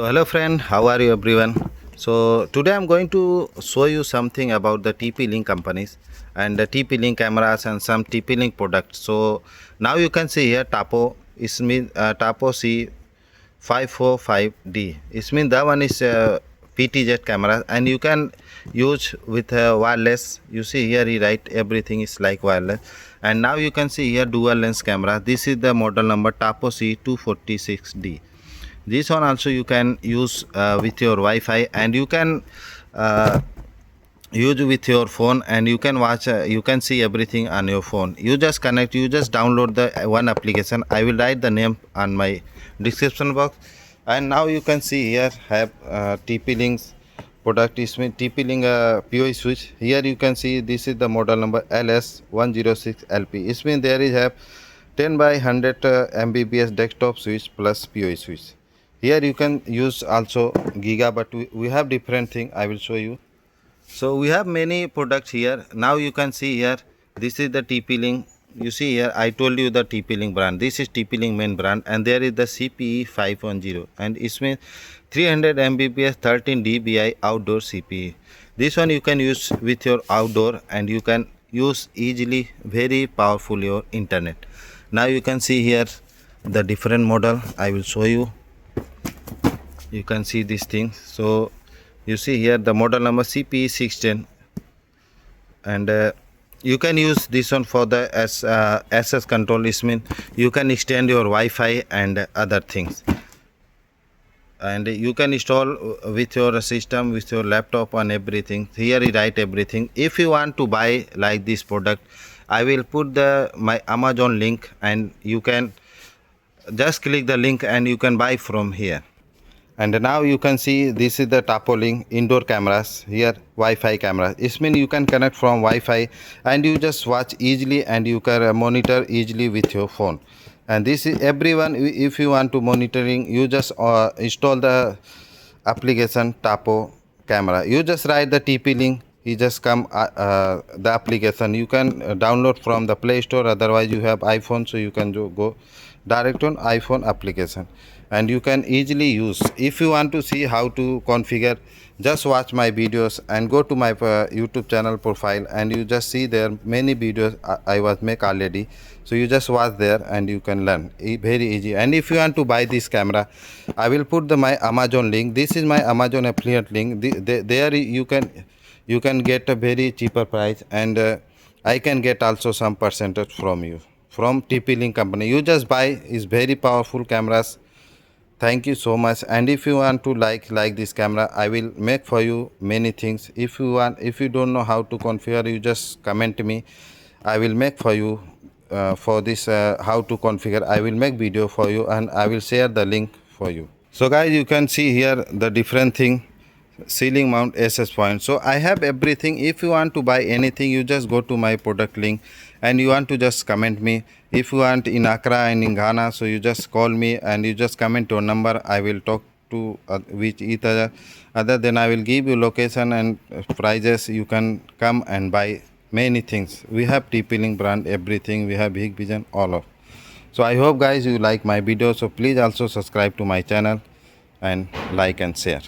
So hello friend, how are you everyone? So today I'm going to show you something about the TP-Link companies and the TP-Link cameras and some TP-Link products. So now you can see here Tapo is mean Tapo C545D. It means that one is PTZ camera and you can use with wireless. You see here he write everything is like wireless. And now you can see here dual lens camera. This is the model number Tapo C246D. This one also you can use with your Wi-Fi, and you can use with your phone, and you can watch you can see everything on your phone. You just connect, you just download the one application. I will write the name on my description box. And now you can see here have TP-Link's product is TP-Link PoE switch. Here you can see this is the model number LS106LP. It means there is have 10 by 100 Mbps desktop switch plus PoE switch. Here you can use also Giga, but we have different thing. I will show you. So we have many products here. Now you can see here, this is the TP-Link. You see here, I told you the TP-Link brand. This is TP-Link main brand, and there is the CPE 510, and it means 300 Mbps 13 dBi outdoor CPE. This one you can use with your outdoor, and you can use easily, very powerful your internet. Now you can see here the different model. I will show you. You can see these things. So you see here the model number CPE 610, and you can use this one for the access control. This means you can extend your Wi-Fi and other things, and you can install with your system, with your laptop and everything. Here you write everything. If you want to buy like this product, I will put my Amazon link, and you can just click the link and you can buy from here. And now you can see this is the Tapo-Link indoor cameras. Here Wi-Fi camera. It means you can connect from Wi-Fi and you just watch easily, and you can monitor easily with your phone. And this is everyone, if you want to monitoring, you just install the application Tapo camera. You just write the TP-Link. You just come the application. You can download from the Play Store. Otherwise you have iPhone, so you can go direct on iPhone application, and you can easily use. If you want to see how to configure, just watch my videos and go to my YouTube channel profile, and you just see there many videos I was make already. So you just watch there and you can learn very easy. And if you want to buy this camera, I will put my Amazon link. This is my Amazon affiliate link. There you can get a very cheaper price, and I can get also some percentage from you, from TP-Link company. You just buy, is very powerful cameras. Thank you so much. And if you want to like this camera, I will make for you many things. If you don't know how to configure, you just comment me. I will make for you for this how to configure. I will make video for you, and I will share the link for you. So guys, you can see here the different thing. Ceiling mount access point. So I have everything. If you want to buy anything, you just go to my product link, and you want to just comment me. If you want in Accra and in Ghana, so you just call me and you just comment your number. I will talk to with each other, then I will give you location and prices. You can come and buy many things. We have TP-Link brand, everything. We have Hikvision, all of. So I hope guys you like my video. So please also subscribe to my channel and like and share.